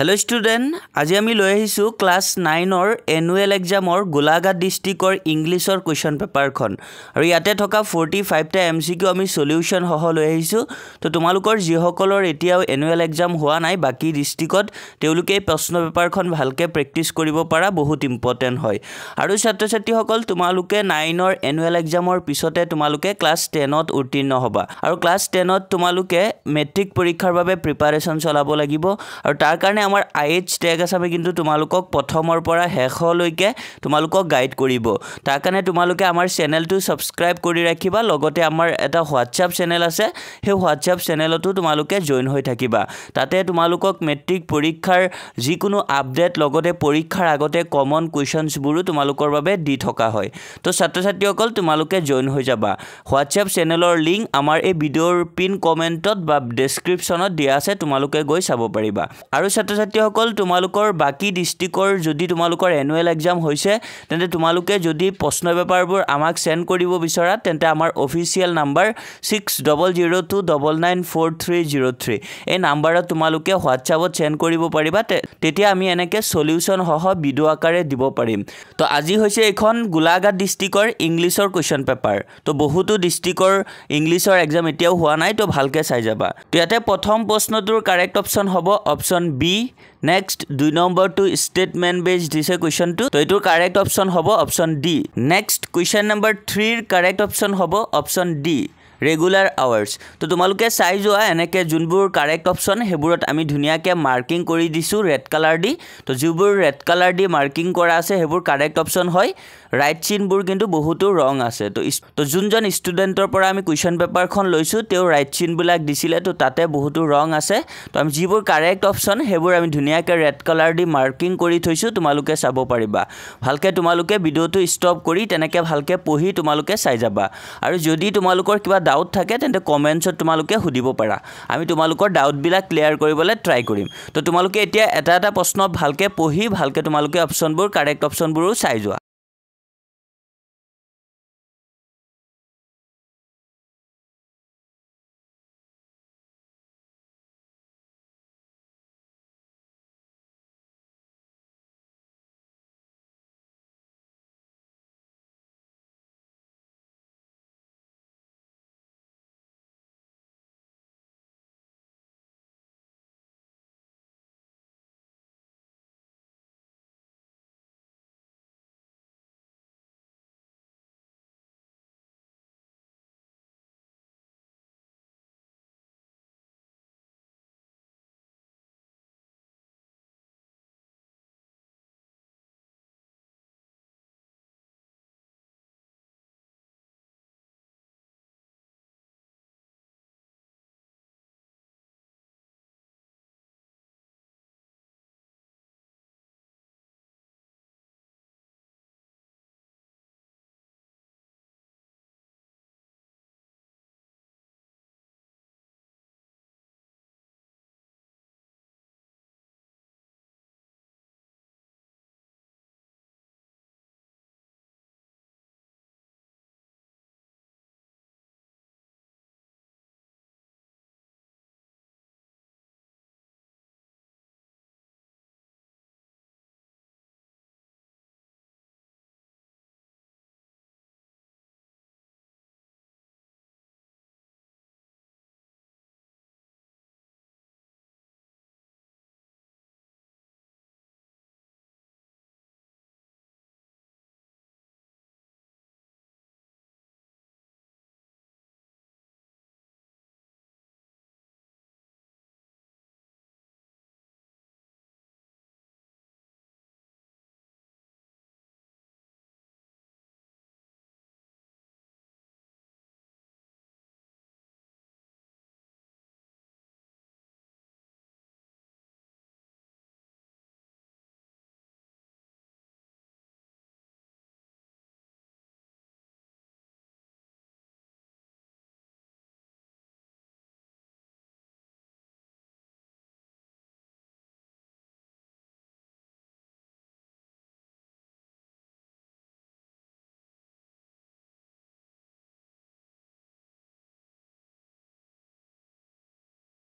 Hello student आज आमी লৈ আহিছো क्लास 9 और एनुअल एग्जाम और गोलाघाट डिस्ट्रिक्ट और इंग्लिशर क्वेश्चन पेपर खन और याते থকা 45 टा एमसीक्यू आमी सॉल्यूशन हह লৈ আহিছো तो তোমালোকৰ যিসকলৰ এতিয়াও एनुअल एग्जाम হোৱা নাই বাকি ডিস্ট্ৰিক্টত তেওঁলোকে প্ৰশ্ন পেপাৰ খন ভালকে প্ৰেক্টিস কৰিব পাৰা বহুত ইম্পৰ্টেন্ট হয় আৰু ছাত্ৰ ছাত্ৰীসকল তোমালোকে 9 और एनुअल एग्जाমৰ পিছতে তোমালোকে ক্লাস 10 ত উত্তীৰ্ণ হ'বা আৰু ক্লাস 10 ত তোমালোকে মেট্ৰিক পৰীক্ষাৰ বাবে প্ৰিপাৰেচন চলাব লাগিব আৰু তাৰ কাৰণে আমাৰ আইএইচ টেগ আসামে কিন্তু তোমালোকক প্ৰথমৰ পৰা শেষলৈকে তোমালোকক গাইড কৰিব তাৰ কাৰণে তোমালোকে আমাৰ চেনেলটো সাবস্ক্ৰাইব কৰি ৰাখিবা লগতে আমাৰ এটা হোৱাটছআপ চেনেল আছে সেই হোৱাটছআপ চেনেলটো তোমালোকে জয়েন হৈ থাকিবা তাতে তোমালোকক মেট্ৰিক পৰীক্ষাৰ যিকোনো আপডেট লগতে পৰীক্ষাৰ আগতে কমন কোৱেশ্চনছ বোৰো তোমালোকৰ বাবে দি থকা হয় তো ছাত্ৰ ছাত্ৰীসকল তোমালোকে জয়েন হৈ যাবা হোৱাটছআপ চেনেলৰ লিংক আমাৰ এই ভিডিঅ'ৰ পিন কমেন্টত বা ডেসক্ৰিপচনত দিয়া আছে তোমালোকে গৈ চাব পাৰিবা আৰু ছাত্ৰ ছাত্ৰীসকল তোমালোকৰ বাকি ডিস্ট্ৰিক্টৰ যদি তোমালোকৰ এনুৱেল এক্সাম হৈছে তেন্তে তোমালোকে যদি প্ৰশ্ন পেপাৰবোৰ আমাক সেন্ড কৰিব বিচৰা তেন্তে আমাৰ অফিচিয়েল নাম্বাৰ 6002994303 এই নাম্বাৰত তোমালোকে হোৱাটছআপত সেন্ড কৰিব পাৰিবা তেতিয়া আমি এনেকে সলিউশন হহ ভিডিও আকাৰে দিব পাৰিম তো আজি হৈছে এখন গোলাঘাট ডিস্ট্ৰিক্টৰ ইংলিশৰ কোৱেশ্চন পেপাৰ তো বহুতো ডিস্ট্ৰিক্টৰ ইংলিশৰ এক্সাম এতিয়াও হোৱা নাই তো ভালকে চাই যাবা তো ইয়াতে প্ৰথম প্ৰশ্নটোৰ কাৰেক্ট অপচন হ'ব option B Next, 2 number to statement based this question to. So, it correct option hobo option D. Next, question number 3 correct option hobo option D. Regular hours. तो তোমালোকে চাই যোৱা এনেকে জুনবোৰ কাৰেক্ট অপশন হেবুৰত আমি ধুনিয়াকে marking কৰি দিছো red colour দি তো যিবোৰ ৰেড কালাৰ দি মাৰ্কিং কৰা আছে হেবুৰ কাৰেক্ট অপশন হয় ৰাইট চিনবোৰ কিন্তু বহুতো ৰং আছে তো জুনজন ষ্টুডেন্টৰ পৰা আমি কোৱেশ্চন পেপাৰখন লৈছো তেও ৰাইট চিন বিলাক দিছিলে তো তাতে বহুতো ৰং আছে তো আমি যিবোৰ কাৰেক্ট অপশন হেবুৰ আমি ধুনিয়াকে ৰেড কালাৰ দি মাৰ্কিং কৰি থৈছো তোমালোকে চাব পাৰিবা ভালকে তোমালোকে ভিডিওটো ষ্টপ কৰি তেনেকে ভালকে পঢ়ি তোমালোকে চাই যাবা আৰু যদি তোমালোকৰ কিবা ডাউট থাকে তেন্তে কমেন্টছত তোমালোকে হুদিব পাৰা আমি তোমালোকৰ ডাউট বিলাক ক্লিয়াৰ কৰিবলে ট্ৰাই কৰিম তো তোমালোকে এতিয়া এটা প্ৰশ্ন ভালকে পঢ়ি ভালকে তোমালোকে অপশনবোৰ কাৰেক্ট অপশনবোৰো চাই যোৱা